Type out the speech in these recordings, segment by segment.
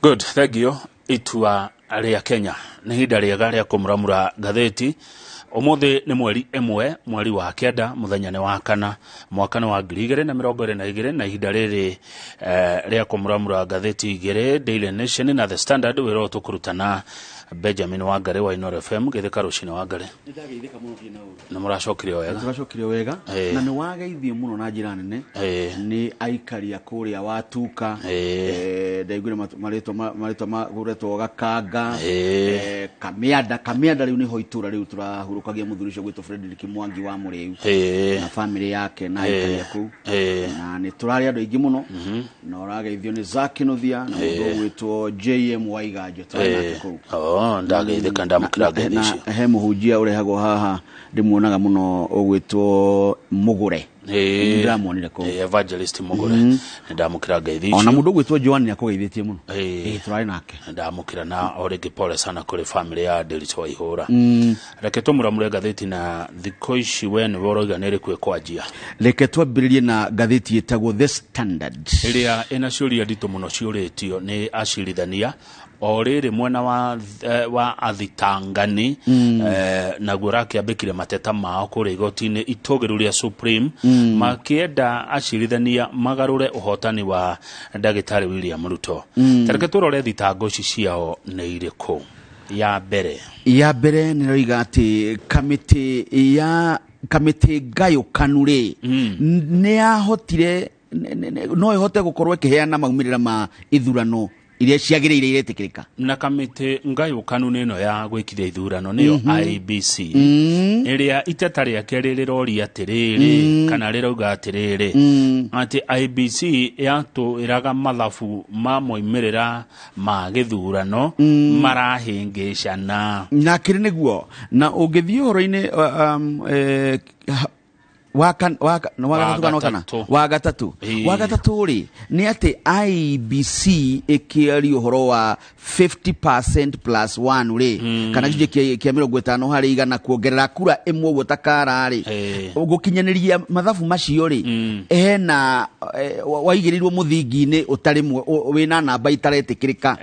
Good, thank you. Itua ria Kenya nĩ hinda rĩega rĩa kũmuramura ngathĩti. Ũmũthĩ nĩ mweri ĩmwe mweri wa kenda mũthenya nĩ wa kana mwaka wa 2022 na ihinda rĩrĩ rĩa kũmuramura ngathĩti igĩrĩ Daily Nation na The Standard wĩra tũkũrutana Benjamin Wangare wa Inoro FM gĩtheka rũcinĩ Wangare. Nĩndagĩithĩka mũno biũ na ũru. Na mũracokire wega. Tũracokire wega. Na nĩ wageithio mũno na njĩra nene. Nĩ aikaria kũrĩa watuka. Ndaiguire marĩtwa magũretwo Gakanga. Kamianda rĩu nĩho itũra rĩu tũrahurukagia mũthuri ũcio gwĩtwo Frederick Mwangi wa Mũrĩu. Na family yake na aikaria kũu. Na nĩ tũrarĩ andũ aingĩ mũno. Na ũrageithio nĩ Zaki Nuthia na mũndũ gwĩtwo JM Waiganjo tũrĩ kũu. Ndageithĩka ndamũkĩra ngathĩti icio. Na he mũhunjia ũrehagwo haha ndĩmuonaga mũno ũgwĩtwo Mugure. Ndamuonire kũu. Evangelist Mugure. Ndamũkĩra ngathĩti icio. Ona mũndũ gwĩtwo Joan nĩ akũgeithĩtie mũno. Tũrarĩ nake. Ndamũkĩra na orĩngĩ pole sana kũrĩ family ya Nderitu Waihũra. Reke tũmuramure ngathĩti na thikũ ici we nĩ woroiga nĩ ĩrĩkũ kwanjia. Reke twambĩrĩrie na ngathĩti ĩtagwo The Standard. Ĩrĩa ĩna ciũria nditũ mũno ciũrĩtio nĩ acirithania o rĩrĩ mwena wa athitangani naguo rakĩambĩkire mateta mao kũrĩ igoti-inĩ itũgĩru rĩa Supreme makĩenda acirithania magarũre ũhotani wa ndagĩtarĩ William Ruto. Tareke tũrore thitango ici ciao nĩ irĩkũ. Ya mbere nĩ roiga atĩ kamĩtĩ ngayũkanu rĩ nĩ yahotire no ĩhote gũkorwo ĩkĩheana maumĩrĩra ma ithurano iria ciagĩrĩire iretĩkĩrĩka. Na kamĩtĩ ngayũkanu nĩno ya gwĩkithia ithurano nĩyo IEBC ĩrĩa iteta rĩake rĩroria atĩrĩrĩ kana rĩrauga atĩrĩrĩ atĩ IEBC yatũĩraga mathabu ma moimĩrĩra ma gĩthurano marahĩngĩcana. Na kĩrĩ nĩguo na ũngĩthiĩ ũhoro-inĩ Wagatatu rĩ nĩ atĩ IEBC ĩkĩaria ũhoro wa 50% plus 1 rĩ kana gĩcunjĩ kĩa 50 harĩ igana kuongerera kura ĩmwe ũguo takara rĩ gũkinyanĩria mathabu macio rĩ hena waigĩrĩirwo mũthingi-inĩ ũtarĩ wĩna namba itaretĩkĩrĩka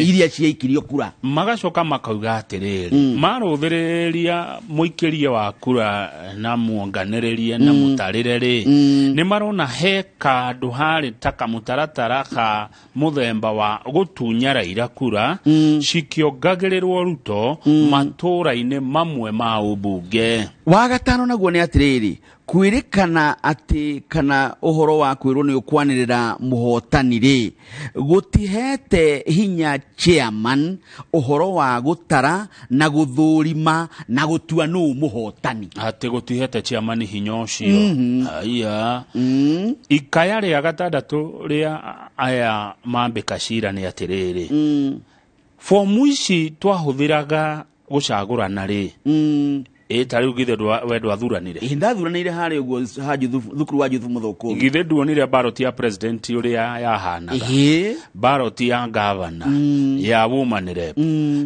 iria ciaikirio kura. Magacoka makauga atĩrĩrĩ marũthĩrĩria mũikĩrie wa kura na muonganĩrĩria na mutarire ri ni marona he kandu hari taka mutaratara ka muthemba wa gutunya Raila kura cikiongagirirwo Ruto matura-ini mamwe ma ubunge. Wagatano naguo ni atiriri kwĩrĩkana atĩ kana ũhoro wa kwĩrwo nĩ ũkwanĩrĩra mũhotani rĩ gũtihete hinya chairman ũhoro wa gũtara na gũthũrima na gũtua nũ mũhotani. Atĩ gũtihete chairman hinya ũcio. Aya ikaya rĩa gatandatũ rĩa aya mambĩka cira nĩ atĩrĩrĩ fomu ici twahũthĩraga gũcagũrana rĩ tariu githe wendo athuranire ndathuranire harĩ uguo thukuru wa Youth Muthũkũmi githe nduonire ballot ya president ũrĩa yahanaga ballot ya governor ya woman rep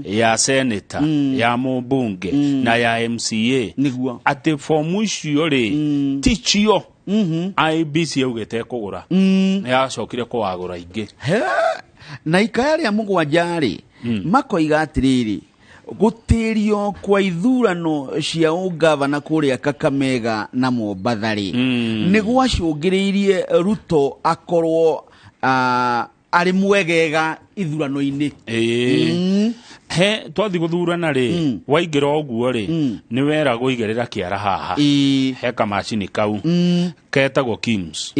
ya senator ya mũmbunge na ya MCA niguo atĩ fomu icio rĩ ticio IEBC yaugĩte kũgũra yacokire kũwagũra ingĩ na ikaya rĩa mũgwanja rĩ makoiga atĩrĩrĩ gũtĩrio kwa ithurano cia ũgavana kũrĩa Kakamega na Mombatha rĩ nĩ gwacũngĩrĩirie Ruto akorwo arĩ mwegega ithurano-inĩ. He twathi gũthurana rĩ waingĩra ũguo rĩ nĩ wera gũigĩrĩra kĩara haha he kamacini kau ketagwo Kims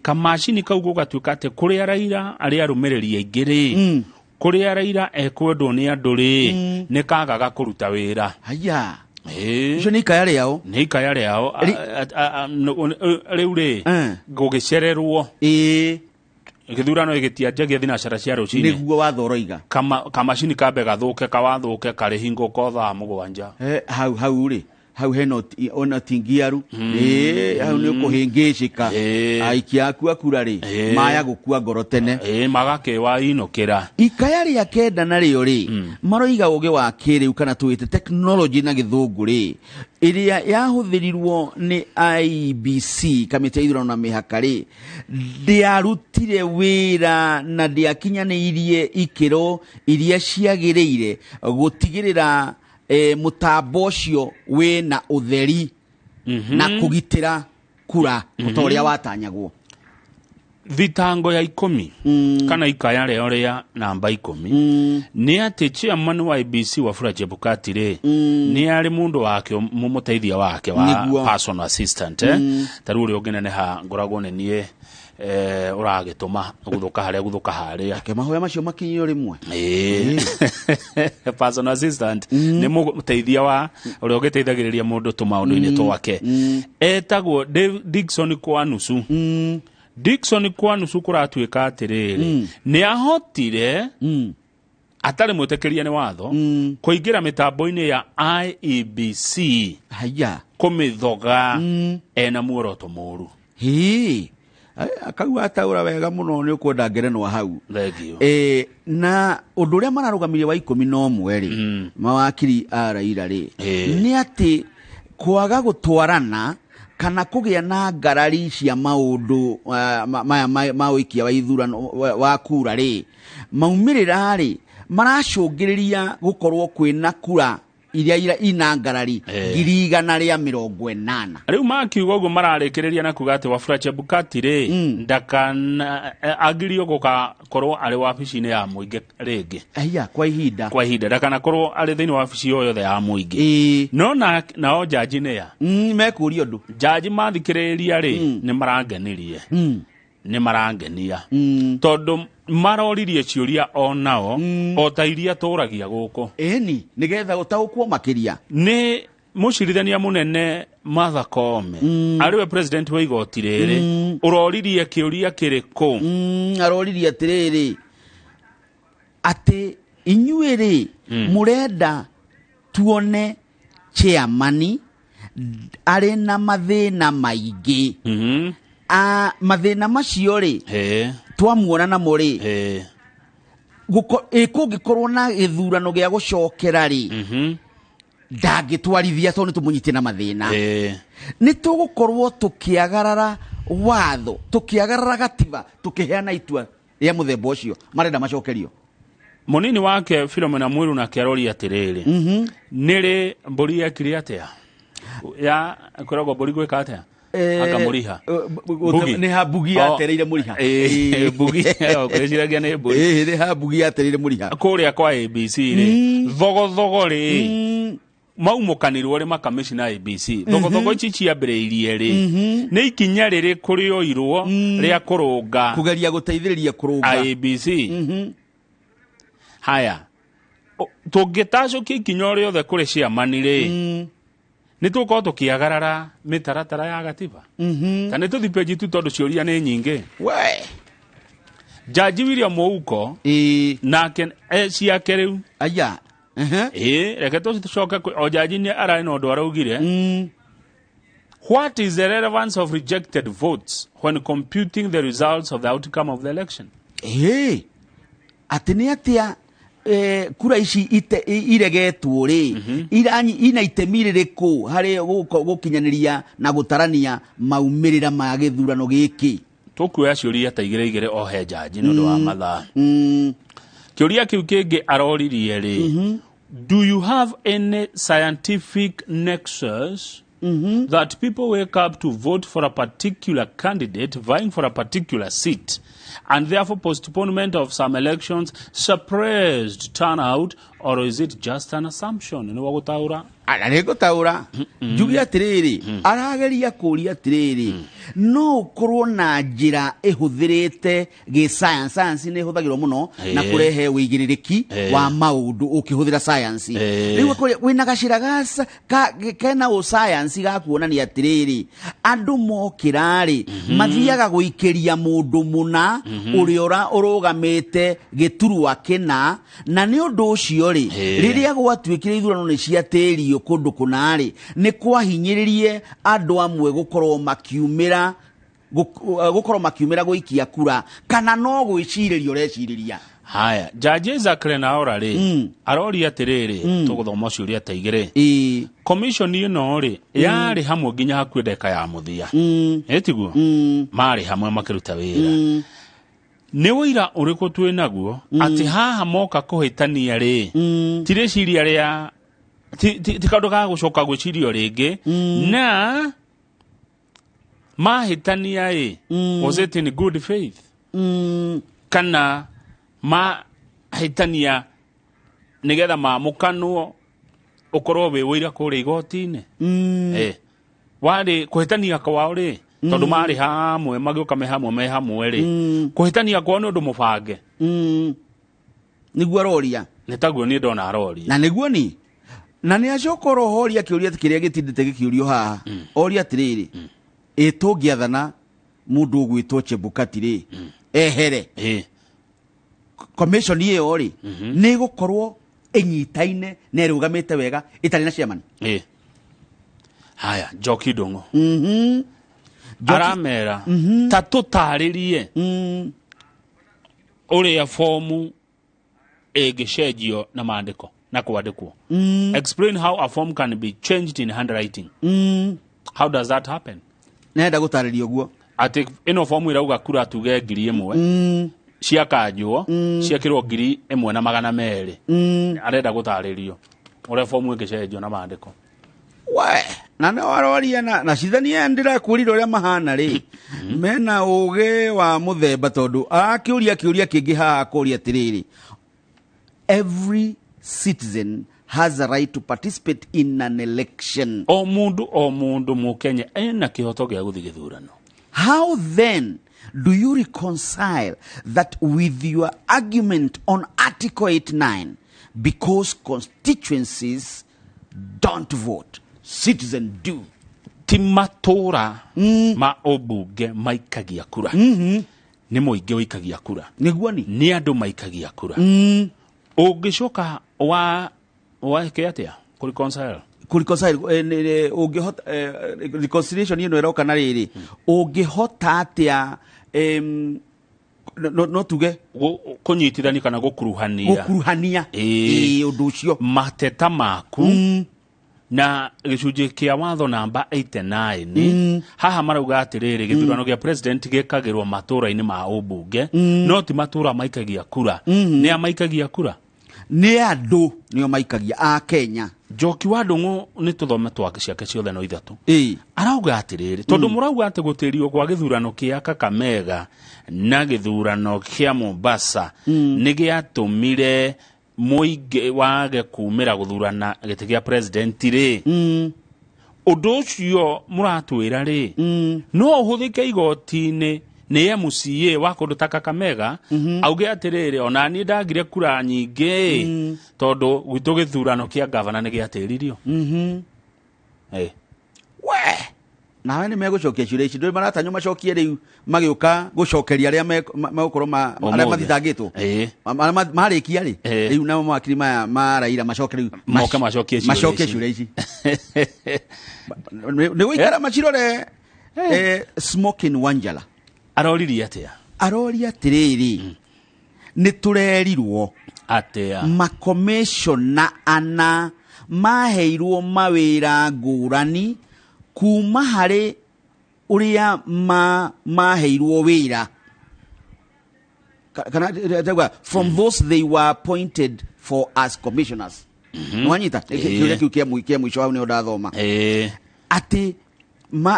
kamacini kau gũgatuĩka atĩ kũrĩa Raila arĩ arũmĩrĩri aingĩ rĩ kũrĩa Raila ekwendwo nĩ andũ rĩ nĩ kagaga kũruta wĩra. Haya icio nĩ ikaya rĩao rĩu rĩ gũgĩcererwo gĩthurano gĩtianjagia thinacara cia rũcinĩ nĩguo wathoroiga kamacini kambe gathũke kawathũke karĩ hingo ko thaa mũgwanja hau rĩ hau heno ona tingiaru hau ni kuhingicika aikia aku akurari maya gukua ngoro tene magake wa inokera ikaya ria kenda na rio ri maroiga uge wa kiriu kana tuite technology na githungu ri iria yahuthirirwo ni IBC kamiti ya ithurano na mihaka ri ndiarutire wira na ndiakinyanirie ikiro iria ciagiriire gutigirira mutambo ucio wina utheri na kugitira kura mutoria watanyagwo thitango ya 10 kana ikaya reo ria namba 10 ni ati chairman wa IBC Wafula Chebukati ri ni ari mundu wake mumuteithia wake wa personal assistant taruri ogene ne ha ngoragwo ne nie uragituma guthuka haria ke mahoya macio makinyo rimwe personal assistant ni muteithia wa uri ogiteithagiriria mundu tumaundu-ini twake etagwo Dickson Kwanusu Dickson Kwanusu kuratuika atiriri ni ahotire atari mutekeria ni watho kuingira mitambo-ini ya IEBC haya kumithoga ena muoroto muru akau ataura wega muno ni ukwenda ngerenwa hau thegio na undu uria mararugamirie wa 11 ri mawakiri Raila ri ni ati kwaga gutwarana kana kugia na ngarari cia maundu maya uikia wa ithurano wa kura ri maumirira ri maracungiriria gukorwo kwina kura iria ina ngarari 180. Riu makiuga uguo mararikiriria na kuga ati Wafula Chebukati ri ndakana agirio gukorwo ari wabici-ini ya muingi ringi kwa ihinda ndakana korwo ari thiini wa wabici yo yothe ya muingi no nao jaji ne ya mekuria ndu jaji mathikiriria ri ni marangenia tondu maroririe ciuria onao ota iria turagia guku nigetha utaukwo makiria ni mucirithania munene Martha Koome ariwe president wa igoti riri uroririe kiuria kiriku aroririe atiriri ati inyuiri murenda tuone chairman ari na mathina maingi mathina macio ri twamuona na muri kungikorwo na githurano gia gucokera ri ndangitwarithia tondu tumunyitie na mathina ni tugukorwo tukiagarara watho tukiagarara gatiba tukiheana itua ria muthemba ucio marenda macokerio munini wake Philomena Mwilu na Kerori atiriri niri mburi yakiri atia ya koragwo mburi gwika atia akamuriha ni ha bugi atereire muriha bugi okweciragia ni mburi ni ha bugi atereire muriha kuria kwa ABC ri thogo ri maumukanirwo ri makamishina ABC thogo ici ciambiriirie ri ni ikinya riri kuri oirwo ria kurunga kugeria guteithiriria kurunga ABC haya tungitacokia ikinya riothe kuri chairman ri ni tuko tukiagarara mitaratara ya gatiba kana tuthipeji tu tondu ciuria ni nyingi Jaji William Ouko nake ciake riu reke tucoke o jaji ni arari no ndu araugire what is the relevance of rejected votes when computing the results of the outcome of the election ati ni atia kura ici iregetwo ri ina itemi ririku hari gukinyaniria na gutarania maumirira ma githurano giki tukuya ciuria ta igire o he jaji no wa matha kiuria kiu kingi aroririe ri do you have any scientific nexus that people wake up to vote for a particular candidate vying for a particular seat and therefore postponement of some elections suppressed turnout, or is it just an assumption? Ni wagutaura aragutaura jugi atiriri arageria kuria atiriri no ukorwo na njira ihuthirite gi science ni ihuthagirwo muno na kurehe wigiririki wa maundu ukihuthira science riu wina gacira gasa kena o science gakuonania atiriri andu mokirari mathiaga guikiria mundu muna uria urugamite giturwa kina na ni undu ucio ri riria gwatuikire ithurano ni cia tĩri kundu kunari ni kwahinyiririe andu amwe gukorwo makiumira gwikia kura kana no gwiciririo reciriria. Haya, Jaji Zakrenora ri arori atiriri tuguthoma ciuria ta igire commission ino ri yari hamwe nginya hakuhe ndeka ya muthia etiguo mari hamwe makiruta wira ni wira uriku twi naguo ati haha moka kuhitania ri tireciria ria ti kaundu ga gucoka gwicirio ringi na mahitania was it in good faith kana mahitania nigetha mamukanwo ukorwo we wira kuri igoti-ini wari kuhitania kwao ri tondu mari hamwe magioka me hamwe ri kuhitania kwao ni undu mubange niguo aroria nitaguo ni ndona aroria na niguo ni na ni acokoro horia kiuria kiria gitindite gikiurio haha oria atiriri tungiathana mundu ugwitwo Chebukati ri ehere commission iyo ri ni gukorwo inyitaine na irugamite wega itari na chairman. Haya, Njoki Ndung'u aramera ta tutaririe uria fomu egicenjio na maandiko na kwandikwo. Explain how a form can be changed in handwriting. How does that happen? Nenda gutaririo guo ati ino fomu irauga kura tuge 1,000 ciakanjwo ciakirwo 1,200 arenda gutaririo uria fomu igicenjio na maandiko we na no aroria na cithania ndira kurira uria mahana ri mena uge wa muthemba tondu akiuria kingi haha kuria tiriri every citizen has a right to participate in an election. O mundu mu Kenya ena kihoto gia guthi githurano. How then do you reconcile that with your argument on Article 89? Because constituencies don't vote, citizens do. Timatora ma obunge maikagia kura. Ni muingi wikagia kura. Niguo ni andu maikagia kura. Ungicoka wa keatia reconcile ungihota reconciliation ino iroka na riri ungihota atia no tuge kunyitithania kana gukuruhania undu ucio mateta maku na gicunji kia watho namba 89 haha marauga atiriri githurano gia president gekagirwo matura-ini ma ubunge no ti matura maikagia kura ni amaikagia kura ni andu nio maikagia a Kenya. Njoki wa Ndung'u ni tuthome twake ciake ciothe no ithatu arauga atiriri tondu murauga ati gutirio kwa githurano kia Kakamega na githurano kia Mombasa ni giatumire muingi wage kumira guthurana giti gia president ri undu ucio muratwira ri no uhuthike igoti-ini ni MCA wa kundu ta Kakamega auge atiriri ona ni ndagire kura nyingi tondu gwitu githurano kia governor ni giatiririo we nawe ni megucokia ciuria ici ndu maratanyo macokie riu magiuka gucokeria aria megukorwo aria mathitangitwo marikia ri riu namo makiri maya maraira macoke riu macokie ciuria ici ni guikara macirore Smoking Wanjala aroririe atia aroria tiriri ni turerirwo atia makomishona ana maheirwo mawira ngurani kuma hari uria maheirwo wira kana from those they were appointed for as commissioners mwanyita kiuria kia mwisho au ni ndathoma ati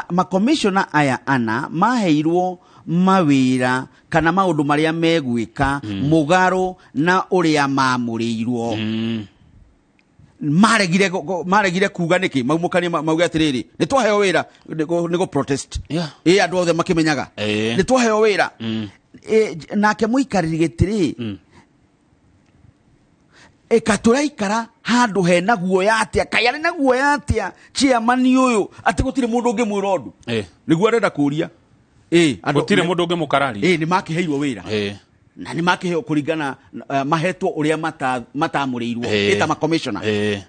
makomishona aya ana maheirwo mawira kana maundu maria megwika mugaro na uria mamurirwo maregire kuga niki maumukania mauga atiriri ni twaheo wira nigo protest andu othe makimenyaga ni twaheo wira nake muikariri gitiri katuraikara handu hena guoya atia kayari na guoya atia chairman uyu ati gutire mundu ungi mwira undu niguo arenda kuria gutire mundu ungi mukarari ni makiheirwo wira na ni makiheo kuringana mahetwo uria matamureirwo eta ma commissioner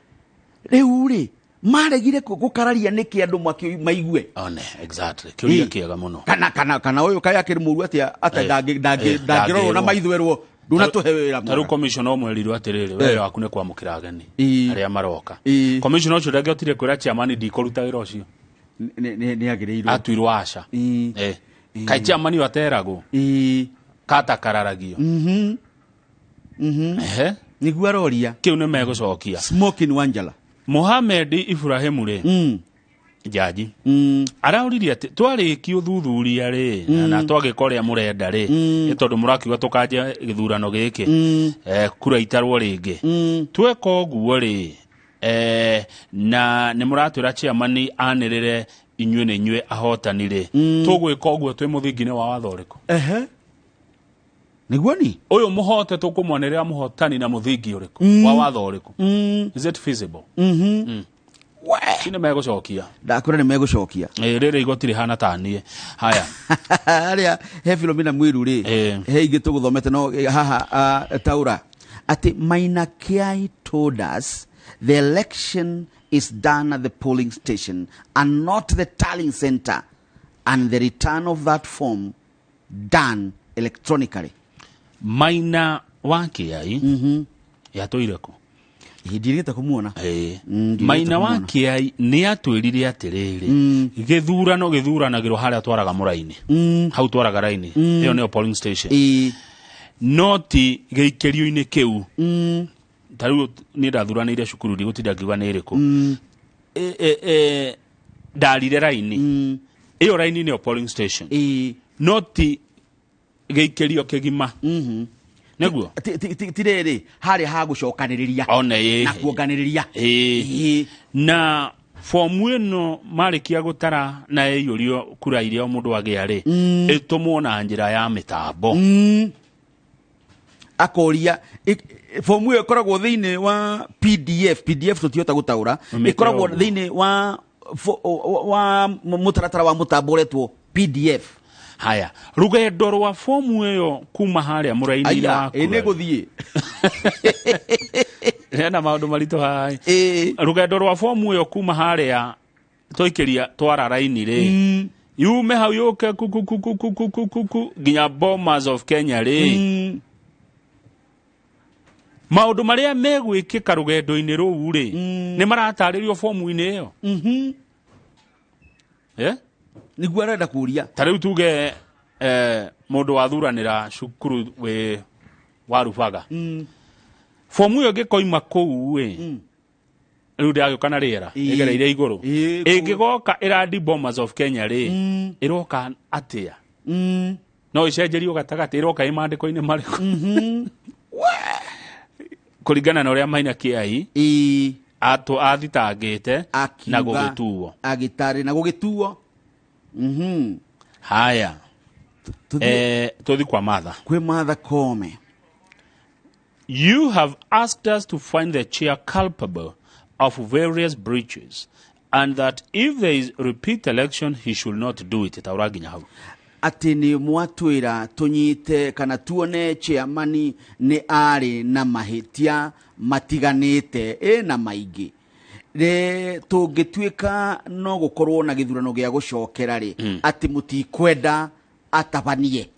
riu ri maregire gukararia niki andu maigue exactly kiuria kiega muno kana uyu kaya kiri muru atia ndangirorwo na maithwerwo nduna tuhe wira mu taru commissioner omwerirwo atiriri wira waku ne kwamukira ageni aria maroka commissioner ucio ndangĩotire kwĩra chairman ndikũruta wĩra ũcio ni agireirwo atuirwo aca kai chairman wateragwo kata kararagio niguo aroria kiu nĩ megũcokia Smoking Wanjala Mohamed Ibrahim ri jaji arauririe ati twariki uthuthuria ri na twagikoria murenda ri ni tondu murakiuga tukanje githurano giki kura itarwo ringi tweka uguo ri na ni muratwira chairman anirire inywe ne inywe ahotani ri tugwika uguo twi muthingine wa wathoriko niguo ni uyu muhote tukumwonerera muhotani na muthingi uriku wa wathoriko is it feasible Kine megucokia ndakura ni megucokia riri igoti rihana tanie haya aria he Philomena Mwiru ri he ingi tuguthomete no haha taura ati Maina Kiai told us the election is done at the polling station and not the tallying center and the return of that form done electronically. Maina wa Kiai yatoireko ndirigite kumuona Maina wa Kiai ni atwirire atiriri githuranagirwo haria twaraga muraini hau twaraga raini iyo ni polling station noti geikerio-ini kiu tariu ni ndathuranire cukuru ndi gutinda ngiuga ni iriku ndarire raini iyo raini ni polling station noti geikerio kigima neguo tirere hari ha gucokaniriria na kuonganiriria na fomu eno marikia gutara na eyurio kura iria mundu agiari etumwo na njira ya mitambo akoria fomu iyo ikoragwo thiini wa PDF tutiota gutaura ikoragwo thiini wa mutaratara wa mutambo uretwo PDF. Haya rugendo rwa fomu iyo kuma haria muraini waku ene guthie na maundu marito hai rugendo rwa fomu iyo kuma haria toikiria twara raini ri yume hau yoke kuku ginya Bomas of Kenya ri maundu maria megwikika rugendo-ini ruu ri ni marataririo fomu-ini iyo niguo arenda kuria tariu tuge mundu wathuranira cukuru we warubaga fomu iyo gikoima kuu we riu ndiagioka na riera igereire iguru ingigoka irandi Bomas of Kenya ri iroka atia no icenjerio gatagati iroka imandiko-ini mariku kuringana na uria Maina Kiai athitangite na gugituo agitari na gugituo haya tuthi kwa Martha kwe Martha Koome. You have asked us to find the chair culpable of various breaches and that if there is repeat election he should not do it. Tauraginya hau ati ni mwatwira tunyite kana tuone chairman ni ari na mahitia matiganite na maingi re tungituika no gukorwo na githurano gia gucokera ri ati mutikwenda atabanie.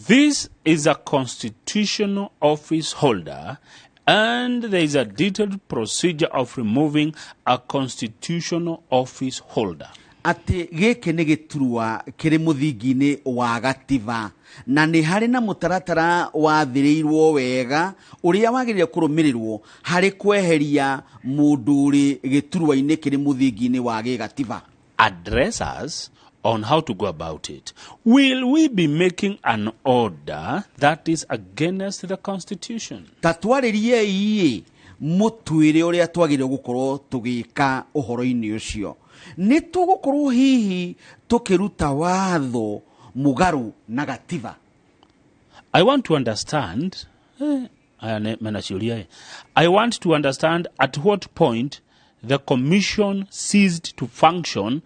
This is a constitutional office holder and there is a detailed procedure of removing a constitutional office holder. Ati giki ni giturwa kiri muthingi-ini wa gativa na ni hari na mutaratara wathiriirwo wega uria wagirire kurumirirwo hari kweheria mundu uri giturwa-ini kiri muthingi-ini wa gigativa. Address us on how to go about it. Will we be making an order that is against the constitution? Tatwaririe ii mutwire uria twagirire gukorwo tugika uhoro-ini ucio ni tugukorwo hihi tukiruta watho mugaru na gativa. I want to understand I want to understand at what point the commission ceased to function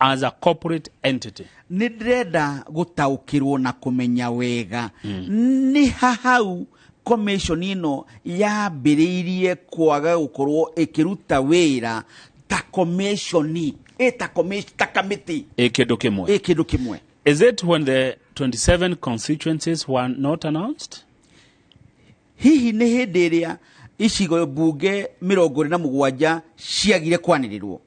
as a corporate entity. Nĩ ndĩrenda gũtaũkĩrwo na kũmenya wega nĩ hahau commission ĩno yambĩrĩirie kwaga gũkorwo ĩkĩruta wĩra ta commission ta committee kĩndũ kĩmwe. Is it when the 27 constituencies were not announced? Hihi nĩ hĩndĩ ĩrĩa icigo bunge 27 ciagire kwanĩrĩrwo?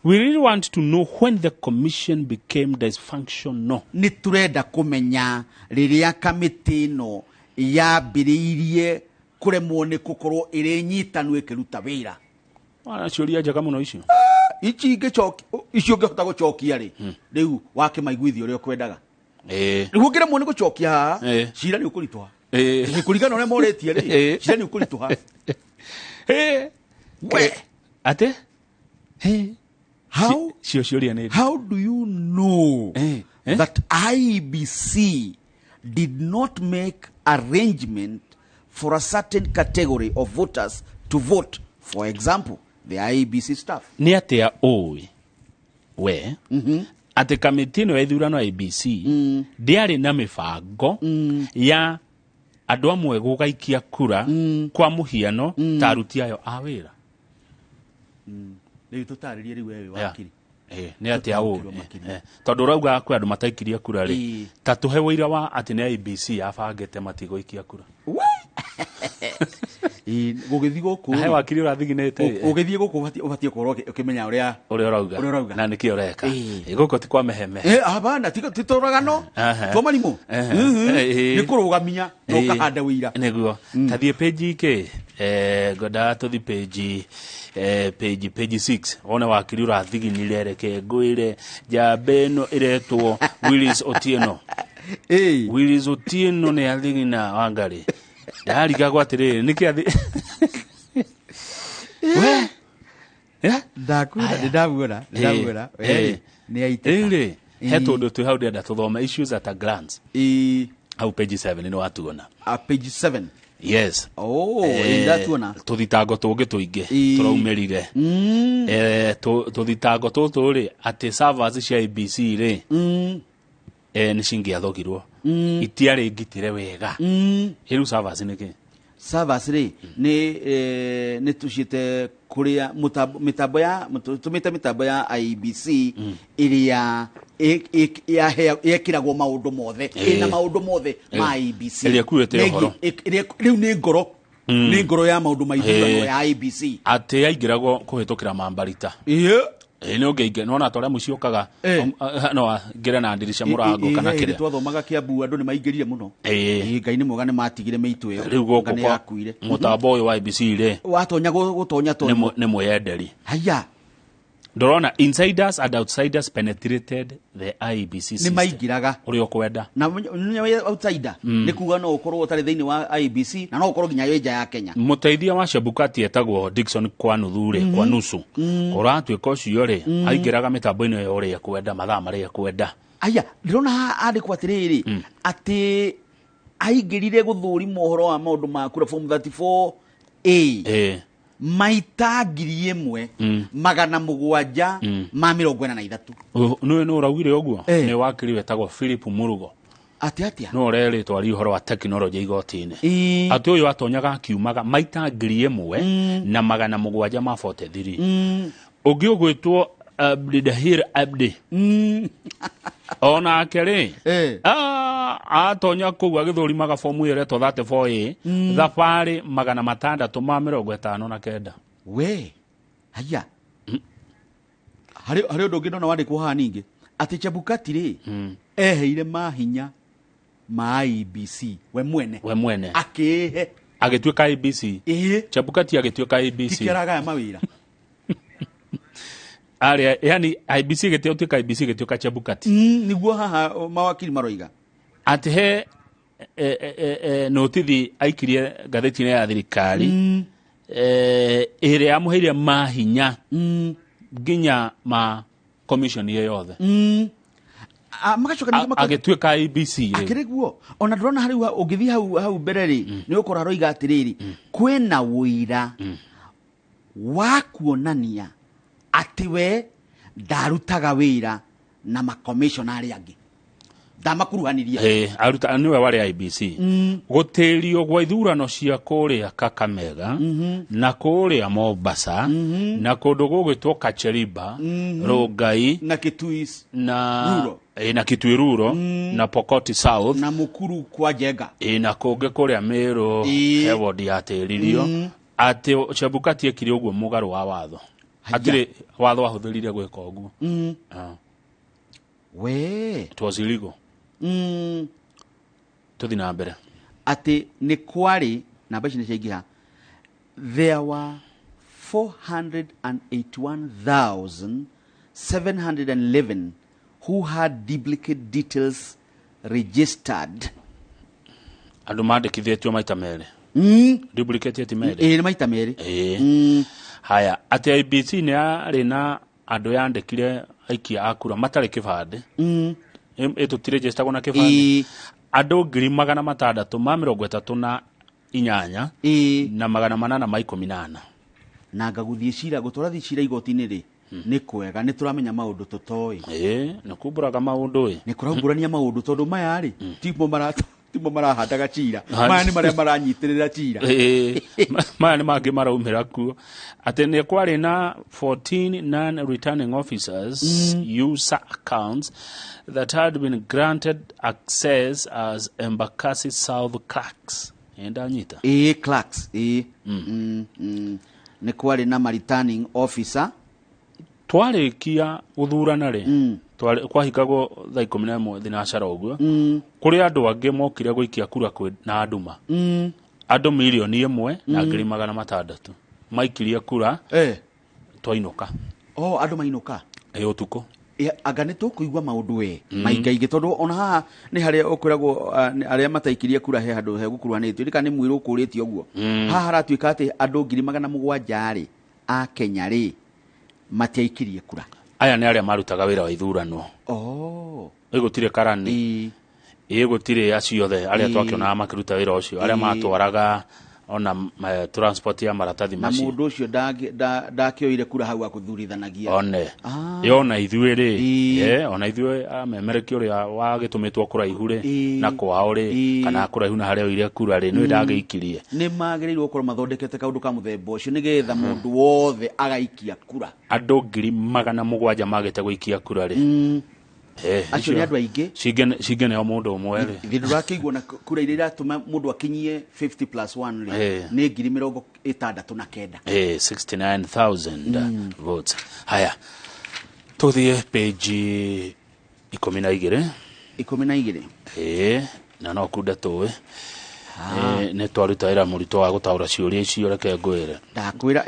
We really want to know when the commission became dysfunctional. Nĩ turenda kũmenya rĩrĩa kamĩtĩ ĩno yambĩrĩirie kũremwo nĩ gũkorwo ĩrĩ nyitanu ĩkĩruta wĩra. Ciũria njega mũno icio. Icio ũngĩhota gũcokia rĩ rĩu wakĩmaiguithia ũrĩa ũkwendaga. Nĩguo ngĩremwo nĩ gũcokia haha cira nĩ ũkũritũha. Kũringana ũrĩa morĩtie rĩ cira nĩ ũkũritũha. Ate? How do you know that IEBC did not make arrangement for a certain category of voters to vote? For example, the IEBC staff. Nĩ atĩa ũĩ we atĩ kamĩtĩ ĩno ya ithurano IEBC ndĩarĩ na mĩbango ya andũ amwe gũgaikia kura kwa mũhiano ta aruti ayo a wĩra? Nĩ tũtarĩrie rĩu wewe wakiri. Nĩ atĩa ũĩ tondũ ũrauga kwĩ andũ mataikirie kura rĩ ta tũhe wĩira wa atĩ nĩ IEBC yabangĩte matigũikia kura. Gũgĩthiĩ gũkũ he wakiri ũrathiginĩte ũgĩthiĩ gũkũ ũbatiĩ gũkorwo ũkĩmenya ũrĩa ũrauga na nĩkĩ ũreka gũkũ ti kwa mehemehe. Hapana, ti tũragano twa marimũ nĩ kũrũgamia na ũkahanda wĩira nĩguo. Tathiĩ page ikĩ ngwendaga tũthi page 6 wone wakiri ũrathiginire reke ngwĩre njamba ĩno ĩretwo Willis Otieno. Willis Otieno nĩ athigina Wangari ndarigagwo atĩrĩrĩ nĩkĩ athi ndakuona nĩ aitĩka he tũndũ twĩ hau ndĩrenda tũthome issues at a glance hau page 7 nĩ watuona page 7. Yes. Ndatuona tũthitango tũngĩ tũingĩ tũraumĩrire tũthitango tũtũ rĩ atĩ servers cia IEBC rĩ nĩ cingĩathogirwo itiarĩ ngitĩre wega. Rĩu servers nĩkĩ? Servers rĩ nĩ tũciĩte kũrĩa mĩtambo ya IEBC ĩrĩa yekĩragwo maũndũ mothe ĩna maũndũ mothe ma IEBC ĩrĩa kuĩte ũhoro rĩu nĩ ngoro ya maũndũ ma ithurano ya IEBC atĩ yaingĩragwo kũhĩtũkĩra mambarita. Nĩ ũngĩingĩ nona torĩa mũciĩ ũkaga no ngĩre na ndirisha mũrango kana kĩrĩa twathomaga Kiambu andũ nĩ maingĩrire mũno. Ngai nĩ mwega nĩ matigire mĩitũ ĩyo rĩu gũkũ mũtambo ũyũ wa IEBC rĩ watonya gũtonya nĩ mwĩyenderi. Haya ndorona insiders and outsiders penetrated the IEBC system. Nĩ maingĩraga ũrĩa ũkwenda na outsider nĩ kuga no ũkorwo ũtarĩ thĩinĩ wa IEBC na no ũkorwo nginya wĩ nja ya Kenya. Mũteithia wa Chebukati etagwo Dickson Kwanuthure kwa nusu ũratuĩka ũcio rĩ aingĩraga mĩtambo-inĩ yo ũrĩa kwenda mathaa marĩa kwenda. Aya ndĩrona andĩkwo atĩrĩrĩ atĩ aingĩrire gũthũrima ũhoro wa maũndũ ma kura form 34A maita 1,743. Nĩ ũraugire ũguo nĩ wakiri wetagwo Philip Murugo atĩa no rerĩ twari ũhoro wa teknolojĩ igoti-inĩ atĩ ũyũ atonyaga akiumaga maita 1,743. Ũngĩ ũgwĩtwo Abdidahir Abdi onake rĩ atonya kũu agĩthũrimaga fomu ĩyo ĩretwo 34A thabarĩ 659. We haya harĩ ũndũ ũngĩ ndona wandĩkwo haha ningĩ atĩ Chebukati rĩ eheire mahinya ma IEBC we mwene akĩhe agĩtuĩka IEBC. Chebukati agĩtuĩka IEBC tikĩraga mawĩra aria yani IEBC gĩtuĩka IEBC gĩtuĩka Chebukati. Nĩguo haha mawakiri maroiga atĩ he notithi aikirie ngathĩti-inĩ ya thirikari ĩrĩa yamũheire mahinya nginya ma commission ĩyo yothe agĩtuĩka IEBC akĩrĩguo. Ona ndĩrona harĩ ũngĩthiĩ hau mbere rĩ nĩ ũkora aroiga atĩrĩrĩ kwĩna wũira wa kuonania ati we ndarutaga wira na makomishonari angi ndamakuruhaniria aruta niwe wari IBC gutirio gwa ithurano cia kuria Kakamega na kuria Mombasa na kundu gugitwo Kacheriba Rongai na Kituis na Ruro na Kitui Ruro na Pokoti South na Mukuru kwa Jega na kungi kuria Meru Eward yatiririo ati Chebukati ekire uguo mugaru wa watho atire watho ahuthirire gwika uguo we it was illegal tuthi na mbere ati ni kwari na bashi nishaingiha there were 481,711 who had duplicate details registered andu mandikithitio maita mere duplicate ti mere ni maita mere haya ati IBC ni ari na andu yandikire aikia akura matari kibande eto tiregister gona kibande andu 638 na 818 na ngaguthie cira gutwara cira igoti-ini ri ni kwega ni turamenya maundu tutoi ni kumburaga maundu ni kuramburania maundu tondu maya ri timo marahandaga cira maya ni maria maranyitirira cira maya ni mangi maraumira kuo ati ni kwari na 14 non-returning officers user accounts that had been granted access as Embakasi South clerks endanyita clerks ni kwari na returning officer twarikia guthurana ri kwahikagwo thaa 11 thinacara uguo kuri andu angi mokire guikia kura na anduma andu milioni 1 na 600,000 maikirie kura twainuka andu mainuka utuku anga ni tukuigwa maundu we maingaige tondu ona haha ni haria ukwiragwo aria mataikirie kura he handu he gukuruhanitio ndika ni mwiru ukuritio uguo haha haratuika ati andu 700,000 ri a Kenya ri matiaikirie kura aya ni aria marutaga wira wa ithurano igutire karani igutire acio the aria twakiona makiruta wira ucio aria matwaraga ona transport ya maratathi macio na mundu ucio ndakioire kura hau akuthurithanagia one yona ithuĩ ri ona ithuĩ memereki uria wagitumitwo kura ihure na kwao ri kana kura ihu na haria oire kura ri ni ndagĩikirie ni magĩrĩirwo gũkorwo mathondekete kaundu ka muthemba ucio nigetha mundu wothe agaikia kura andu 700,000 magite guikia kura ri acio ni andu aingi cingene o mundu umwe ri ndirakiigwo na kura iria iratuma mundu akinyie 50+1 ri ni 69,000 69,000 votes haya tuthie page 12 na no kunda tuwe ne twaruta wira murito wa gutaura ciuria icio reke ngwire ndakwira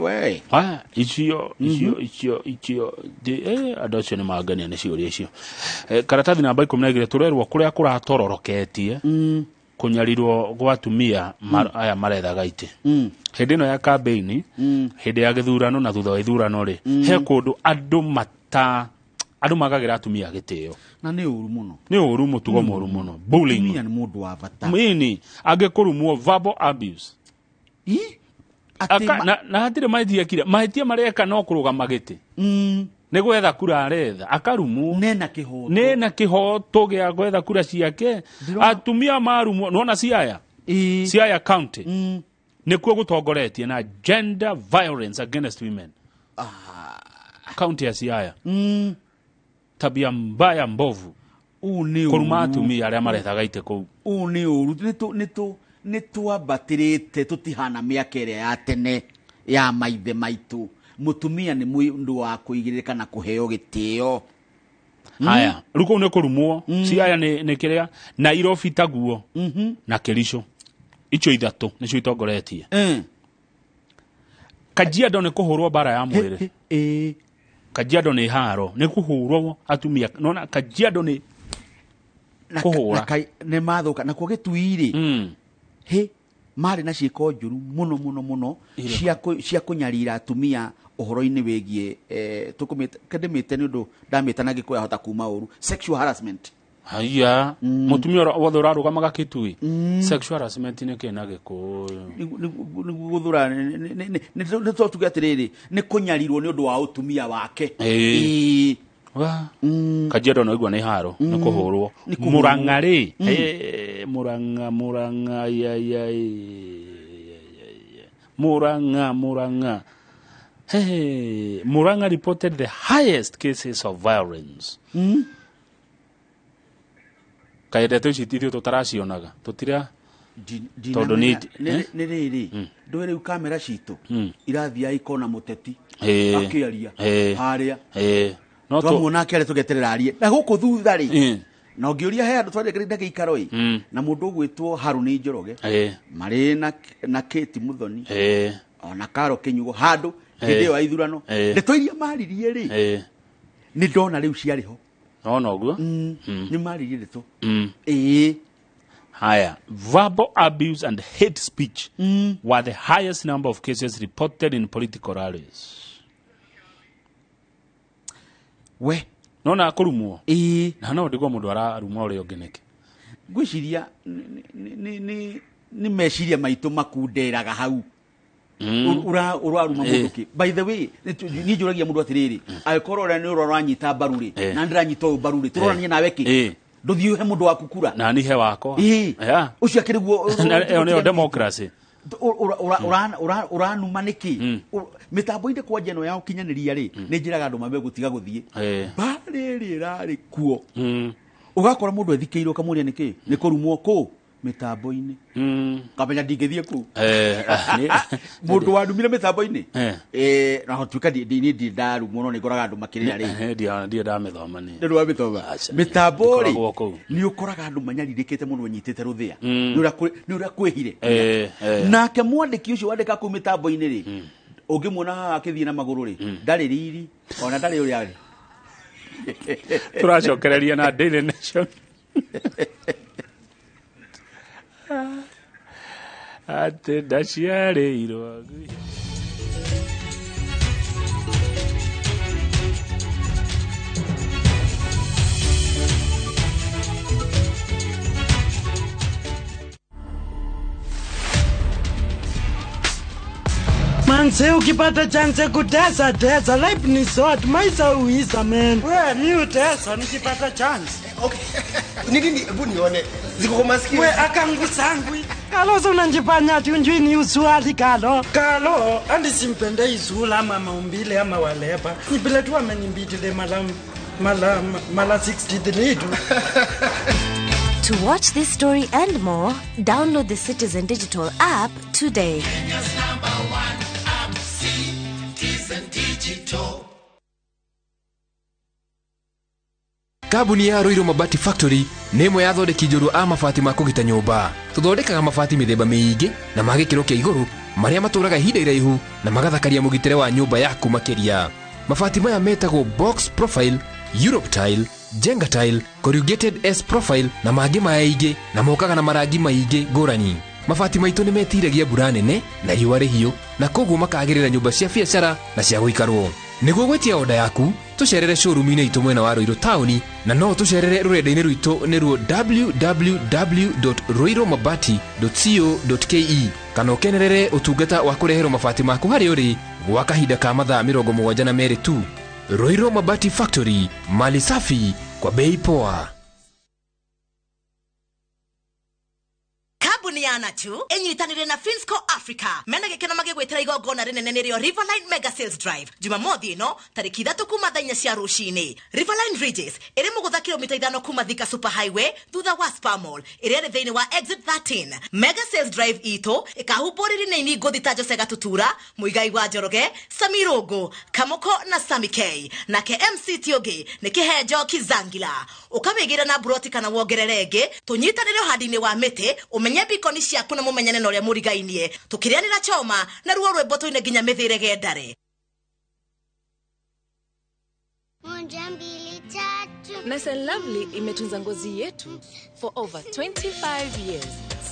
we icio andu acio ni magania ni ciuria icio karatathi namba 12 turerwo kuria kuratororoketie kunyarirwo gwa atumia aya marethaga ite hindi no ya campaign hindi ya githurano na thutha wa ithurano ri he kundu andu magagira atumia gitio na ni uru muno ni uru mutugo moru muno bullying ni mundu wa bata mini angekurumwo verbal abuse na hatire mahĩtia mareka no kũrũgama gĩtĩ nĩ gwetha kura aretha akarumwo nena kĩhoto gĩa gwetha kura ciake atumia marumwo nona Siaya County nĩkuo gũtongoretie na gender violence against women county ya Siaya tabia mbaya mbovu kuruma atumia aria marethaga ite kuu ni uru ni twabatirite tutihana miaka iria ya tene ya maithe maitu mutumia ni mundu wa kuigiririka na kuheo gitio haya ruko ne kurumwo Siaya ni kiria Nairobi taguo na Kericho icho ithatu nicio itongoretie Kajiado ni kuhurwo bara ya mwiri Kajiado ni haro ni kuhurwo atumia nona Kajiado ni kuhura ne mathuka na kugituiri mari na ciiko njuru muno cia kunyarira atumia uhoro-ini wigie tukumite kadimite ni undu ndamite na gikuya hota kuma uru sexual harassment haya mutumia wothe urarugamaga kitui sexual harassment ni kena gikuyu ni guthura ni to tuge atiriri ni kunyarirwo ni undu wa utumia wake wa Kajiado no igwa ni haro ni kuhurwo Murang'a ri Murang'a ya Murang'a Murang'a reported the highest cases of violence kaida tu citithio tutaracionaga tutira tondu ni riri ndwere kamera citu irathia ikona muteti akiaria haria no to muona kile tugeterera arie na guku thutha ri na ngiuria he andu twari ndage ikaro na mundu gwitwo Haruni Njoroge mari na Kate Muthoni ona Karo Kinyugo handu hinde wa ithurano ndetoiria maririe ri ni ndona riu ciariho no guo ni maririe ndeto haya verbal abuse and hate speech were the highest number of cases reported in political rallies we nona kurumwo na no ndigwa mundu ararumwa uri ongeneke ngwiciria ni meciria maitu makunderaga hau uraruma mundu ki by the way ni njuragia mundu atiriri agikoro ria ni uranyita baruri na ndiranyita uyu baruri turorania nawe ki nduthiu he mundu waku kura na ni he wako ucio akiriguo ne democracy uranuma niki mitambo inde kwa jeno yao kinyaniria ri ni njiraga andu mambe gutiga guthie bariri rari kuo ugakora mundu ethikeirwo kamuria niki ni kurumwo ku mitambo ine kamenya ndingithie ku mundu wadumire mitambo ine na hotuka ndi ndaru muno ni ngoraga andu makirira ri ndi ndamithoma ni ndu wa mithoma mitambo ri ni ukoraga andu manyaririkite muno nyitite ruthia ni ura kwehire nake mwandiki ucio wandika ku mitambo ine ri ungimwona akithie na maguru ri ndari riri ona ndari uri ari turacokereria na Daily Nation ate ndaciarĩirwo Manze ukipata chance kutesa tesa, life ni short, maisha uisa man. We mi utesa nikipata chance. Okay. Nini hebu nione. Ziko kwa masikio. We akangu sangwi. Kalo so unanjifanya ati unjui ni usuali Kalo. Kalo andi simpende izula ama maumbile ama walepa. Nibile tu amenimbitile mala 63 tu. To watch this story and more, download the Citizen Digital app today. Kenya's #1 app, Citizen Digital. Kabuni ya Roiro Mabati Factory nĩ ĩmwe ya thondeki njũru a mabati ma kũgita nyũmba. Tũthondekaga mabati mĩthemba mĩingĩ na ma gĩkĩro kĩa igũrũ marĩa matũraga ihinda iraihu na magathakaria mũgitĩre wa nyũmba yaku makĩria. Mabati maya metagwo box profile, Europe tile, Jenga tile, corrugated S profile na mangĩ maingĩ na mokaga na marangi maingĩ ngũrani. Mabati maitũ nĩ metiragia mbura nene na riũa rĩhiũ na koguo makagĩrĩra nyũmba cia biacara na cia gũikarwo. Nĩguo gwetia oda yaku, tucerere showroom-inĩ itũ mwena wa Roiro Town na no tucerere rũrenda-inĩ rwitũ nĩruo www.roiromabati.co.ke kana ũkenerere ũtungata wa kũreherwo mabati maku harĩ ũrĩ gwa kahinda ka mathaa 72 tu. Roiro Mabati Factory, mali safi kwa bei poa. Kabuniana tu enyitanire na Finsco Africa mena gikeno magigwetera igongona rinene nĩrĩo Riverline Mega Sales Drive Jumamothi ĩno tariki 3 kuma thaa 4 cia rũcinĩ. Riverline Ridges ĩrĩ mũgũtha kilomita 5 kuma Thika Super Highway thutha wa Spar Mall ĩrĩa ĩrĩ thĩinĩ wa exit 13. Mega Sales Drive itũ ĩkahumbwo rĩrĩ-inĩ ngũthi ta Jose Gatutura, Muigai wa Njoroge, Samirogo, Kamoko na Sami K. Nake MC Tioge nĩ Kĩhenjo Kizangila. Ũkamĩgĩra na broti kana wongerere ĩngĩ tũnyitanĩre handĩ-inĩ wa mĩtĩ umenye bikoni ciaku na mumenyane na ũrĩa mũrigainie tukĩrĩanĩra choma na ruo rwĩmbo tũine nginya mĩthĩrege ndare. Nice and Lovely imetunza ngozi yetu for over 25 years.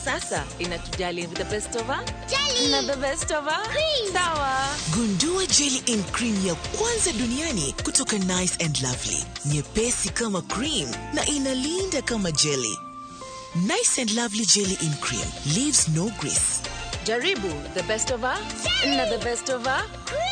sasa inatujali the best of jelly na the best of cream. Sawa. Gundua jelly in cream ya kwanza duniani kutoka Nice and Lovely. Nyepesi kama cream na inalinda kama jelly. Nice and Lovely jelly in cream leaves no grease. Jaribu the best of na the best of cream.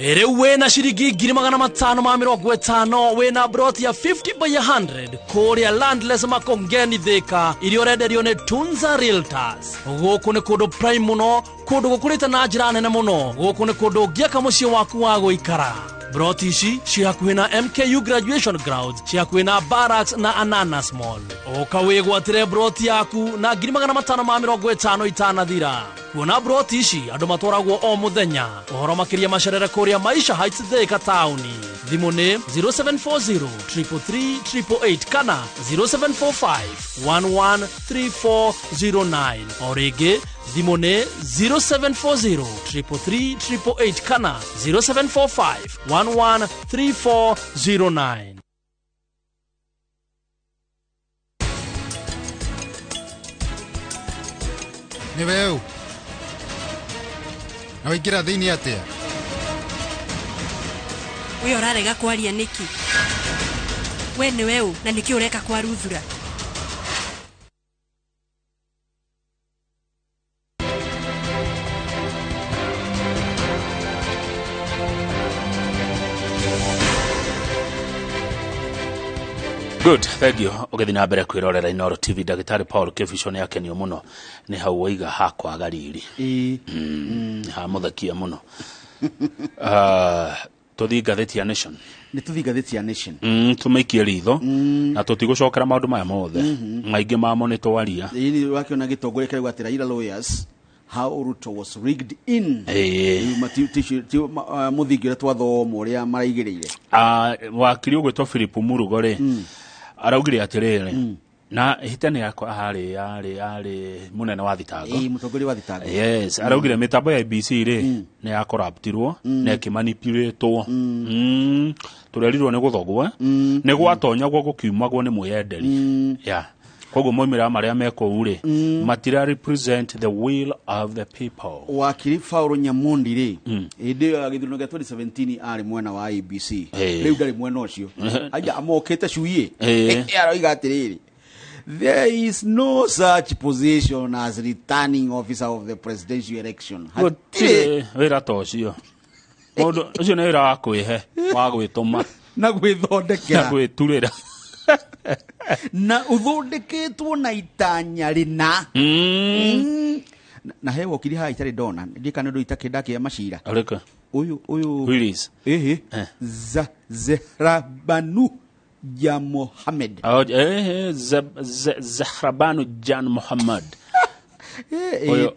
Ere wena shiringi 550 wena broti ya 50 by 100 Korea Landless Makongeni Thika iliyorenderio ni Tunza Realtors. Guku ni kundu prime muno, kundu gukurite na njira nene muno. Guku ni kundu ngiaka mucii waku wa guikara. Broti ici ciakuhi na MKU Graduation Grounds, ciakuhi na Barracks na Ananas Mall. Oka wigwatire broti yaku na 550 itanathira. Kuona broti ici andu matwaragwo o muthenya. Uhoro makiria macerere kuria Maisha Heights Thika tauni. Thimu ni 0740 333 888 kana 0745 113409. Origi thimu ni 0740 333 888 kana 0745 113409. Ni weu na wikira thini atia we orarega kwaria niki we ni weu na niki ureka kwa ruthura Good, thank you. Ugethi na mbere kwirorera Inoro TV Dagitari Paul Kefishon yake ni muno ni hau waiga hakwa gariri. Ha muthakia muno. Tuthi gatheti ya Nation. Ni tuthi gatheti ya Nation. Tumaikie ritho na tutigũcokera maũndũ maya mothe. Maingĩ mamo nĩ twaria. Ini wakiona gĩtongoria kĩrĩa gwatĩra ira lawyers how Ruto was rigged in. Muthingira twathomo ũrĩa maraigĩrĩire. Wakiri ũgwĩtwo Philip Murugore araugire atiriri na hitani yakwa ari munene wa thitango mutongori wa thitango yes araugire mitambo ya ABC ri ne ya corruptirwo ne kimanipulatewo turerirwo ne guthogwo ne gwatonyagwo gukiumagwo ni mwenderi ya kogo moimira maria meko uri matira represent the will of the people. Wakiri Fauro Nyamundi ri inde agithuno gya 2017 ari mwena wa ABC riu ndari mwena ucio aja amokete cuiye aroiga atiriri there is no such position as returning officer of the presidential election. Wira tocio mundu ucio ne wira wa kwihe wa gwituma na gwithondekera na gwiturira na uthondeketwo na itanya rina na hewo kiri ha itari dona ndikana ndo itakendake ya mashira areka uyu release Zahrabanu Jan Mohammed Zahrabanu Jan Mohammed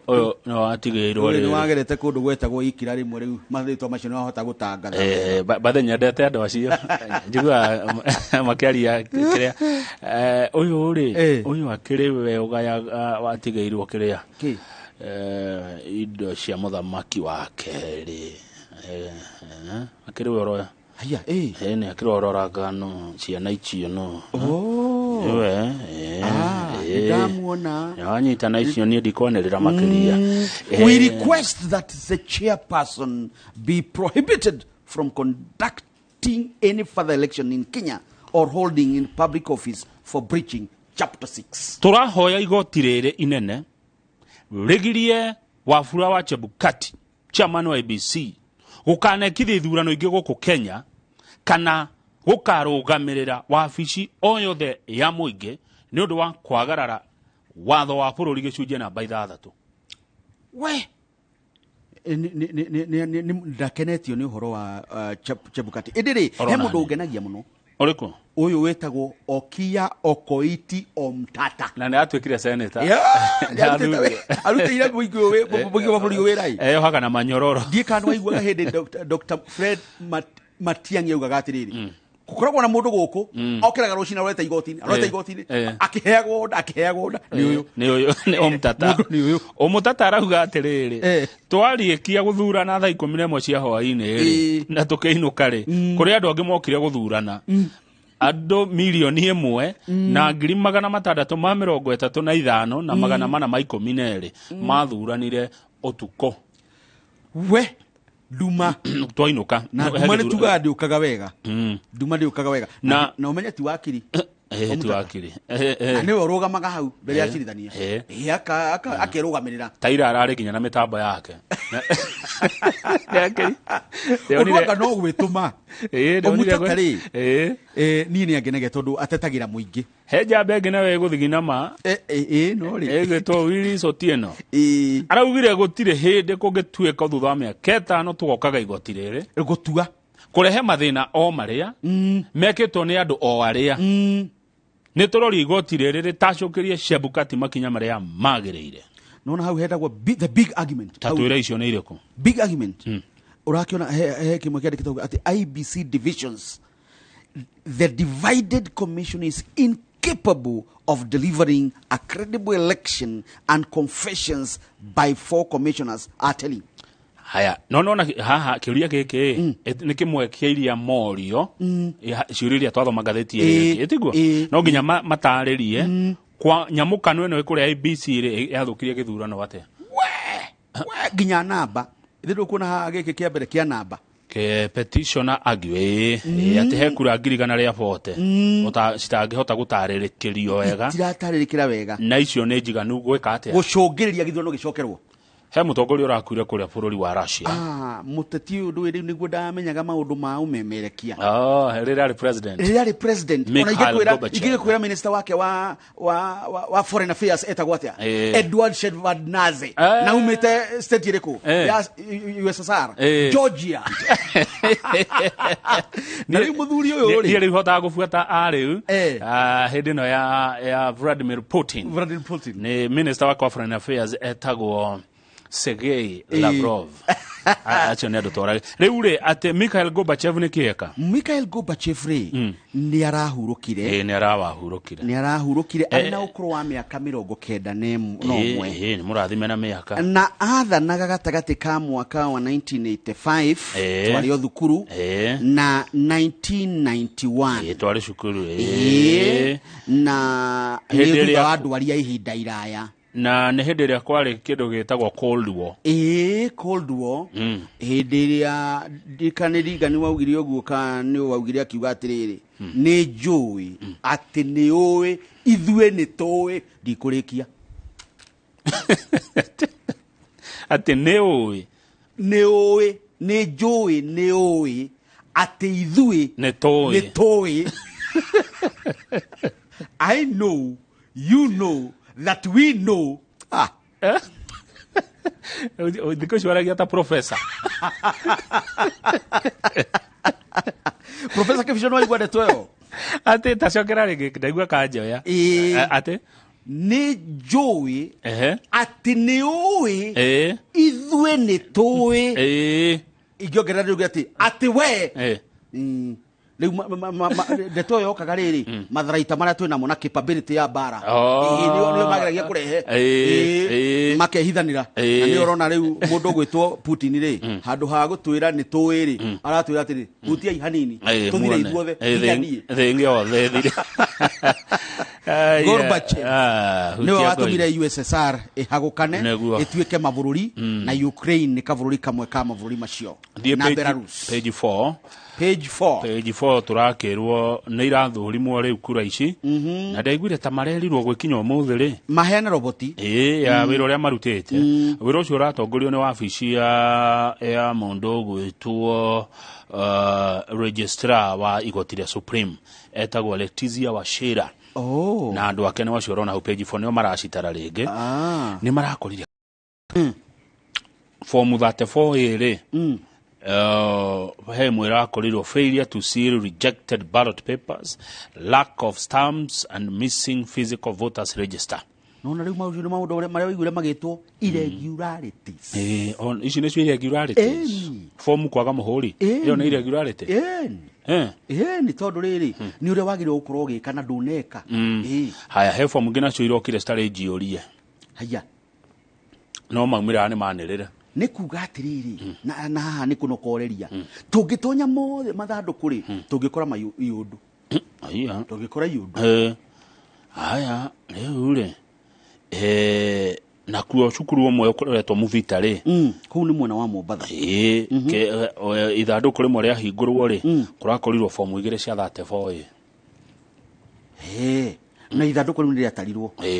oyo no atigeirwo ni wagerete kundu gwetagwo ikira rimwe riu mathitwa macio no hota gutangatha bathenya ndete andu acio njigua makiaria kiria uyu ri uyu akiri we ugaya watigeirwo kiria indo cia muthamaki wake ri akiri we oroya haya ni akiri ororaga no ciana icio no iwe damuona yanyita na icio ni ndikonerera makiria. We request that the chairperson be prohibited from conducting any further election in Kenya or holding in public office for breaching chapter 6. Turahoya igoti riri inene rigirie Wafula wa Chebukati chairman wa ABC gukanekithia ithurano ingi guku Kenya kana gukarugamirira wabici oyothe ya muingi ni undu wa kwagarara watho wa bururi gicunje namba 6 we ni ndakenetio ni uhoro wa Chebukati idiri he mundu ungenagia muno uriko uyu wetagwo Okia Okoiti Omtata na ne atwikire senator arutire muingi we bururi wirai haka na manyororo ndikana waigua hende Dr. Fred Matiang'i ugaga atiriri kukoragwo na mundu guku okeraga rucina rweta igoti-ini akiheagwo ni uyu ni Omtata Omtata arauga atiriri twarikia guthurana thaa 11 cia hwaini ri na tukeinuka ri kuri andu angi mokire guthurana andå milioni ĩmwe na 635,000 na 412 mathuranire ũtukũ we nduma twainuka na nduma nĩ tuga ndĩũkaga wega nduma ndĩũkaga wega na ũmenye ti wakiri ti wakiri nĩwe ũrũgamaga hau mbere ya cirithania akerũgamĩrĩra taira ararĩ kinya na mĩtambo yake ũndũ anga no gwĩtũma ũmutatari niĩ nĩ angenege tondũ atetagĩra mũingĩ he njamba ĩngĩ nawe ĩgũthigina ma no rĩ ĩgĩtwo Willis Otieno araugire gũtirĩ hĩndĩ kũngĩtuĩka thutha wa mĩaka 5 tũgokaga igoti rĩrĩ gũtua kũrehe mathĩna o marĩa mekĩtwo nĩ andũ o arĩa nĩ tũrori igoti rĩrĩ rĩtacũkĩrie Chebukati makinya marĩa magĩrĩire nona hau hetagwo the big argument tatwĩra icio nĩ irĩkũ big argument ũrakĩona he kĩmwe kĩandĩkĩtwo atĩ IBC divisions the divided commission is incapable of delivering a credible election and confessions by 4 commissioners are telling haya nona haha kiuria giki ni kimwe kiiria morio ciuriria twatho magatheti ĩrĩ tiguo no nginya mataririe kwa nyamukano ĩno ĩkũrĩa IBC yathukirie gĩthurano ate we nginya namba ithu kuona haha gĩkĩ kĩa mbere kĩa namba ke petitioner agwe ati he kura ngirigana rĩa bote citangĩhota gũtarĩrĩkĩrio wega iratarĩrĩkĩra wega na icio nĩ njiganu gwĩka atĩa gũcũngĩrĩria gĩthurano gĩcokerwo he mũtongoria ũrakuire kũrĩa bũrũri wa Russia mũteti ũndũ rĩu nĩguo ndamenyaga maũndũ ma ũmemerekia rĩrĩa arĩ president ona ingĩkwĩra minister wake wa foreign affairs etagwo atĩa Edward Shevardnadze na umĩte state ĩrĩkũ ya USSR Georgia na rĩu mũthuri ũyũ rĩ rĩu hotaga gũbuata arĩu hĩndĩ ĩno ya Vladimir Putin nĩ minister wa foreign affairs etagwo Sergei Lavrov acho nĩ andũ twarage rĩu rĩ atĩ Mikhail Gorbachev nĩ kĩeka Mikhail Gorbachev rĩ nĩ arahurũkire nĩ arahurũkire arĩ na ũkũrũ wa mĩaka 91 nĩ mũrathime na mĩaka na athanaga gatagatĩ ka mwaka wa 1985 twarĩ o thukuru na 1991 twarĩ cukuru na nĩ thutha wa andũ arĩa ihinda iraya na nĩ hĩndĩ ĩrĩa kwarĩ kĩndũ gĩtagwo Cold War Cold War hĩndĩ ĩrĩa ndikanĩringani waugire ũguo ka nĩ waugire akiuga atĩrĩrĩ nĩ njũĩ atĩ nĩ ũĩ ithuĩ nĩ tũĩ ndikũrĩkia atĩ nĩ ũĩ nĩ njũĩ nĩ ũĩ atĩ ithuĩ nĩ tũĩ I know you know that we know ndiko shwaragia ta professor professor kefishono alikuwa ndeto ate tacokera rĩngĩ ndaigua kanjoya ate nĩ njũĩ atĩ nĩ ũĩ ithuĩ nĩ tũĩ ingĩongerera rĩu atĩ we ndeto yokaga rĩrĩ matharaita marĩa twĩ namo na capability ya bara nĩo mageragia kũrehe makehithanĩra na nĩ ũrona rĩu mũndũ gwĩtwo Putin rĩ handũ ha gũtwĩra nĩ tũĩ rĩ aratwĩra atĩrĩ hutiai hanini tũthire ithuothe thĩngĩ othe thire Gorbachev nĩwe watũmire USSR ĩhagũkane ĩtuĩke mabũrũri na Ukraine nĩ kabũrũri kamwe ka mabũrũri macio na Belarus page 4 turakĩrwo nĩ irathũrimwo rĩu kura ici na ndaiguire ta marerirwo gwĩkinya ũmũthĩ rĩ maheane roboti ya wĩra ũrĩa marutĩte wĩra ũcio ũratongorio nĩ wabici ya mũndũ gwĩtwo registrar wa igoti rĩa Supreme etagwo Letizia Wachira na andũ ake nĩ wacio ũrona hau page 4 nĩo maracitara rĩngĩ nĩ marakorire form 34 ĩrĩ he mwĩra wakorirwo failure to seal rejected ballot papers, lack of stamps and missing physical voters register. Nona rĩu maũndũ marĩa wĩiguire magĩtwo irregularities. Ici nĩcio irregularities. Form kwaga mũhũri. Ĩyo nĩ irregularity. Nĩ tondũ rĩrĩ nĩ ũrĩa wagĩrĩirwo gũkorwo ũgĩka na ndũneka. Haya he form ngina cio irokire citarĩ njiyũrie. Haya. No maumĩra nĩ manĩrĩre. Nĩ kuga atĩrĩrĩ na haha nĩ kũnokoreria tũngĩtonya mothe mathandũkũ rĩ tũngĩkora mayũndũ Aya. Tugikora yundu. Aya, rĩu rĩ. Nakuo cukuru ũmwe ũkoretwo Muvita rĩ. Kũu nĩ mwena wa Mombatha. Ithandũkũ rĩmwe rĩahingũrwo rĩ, kũrakorirwo fomu 2 cia 34. Na ithandũkũ rĩu nĩ rĩatarirwo.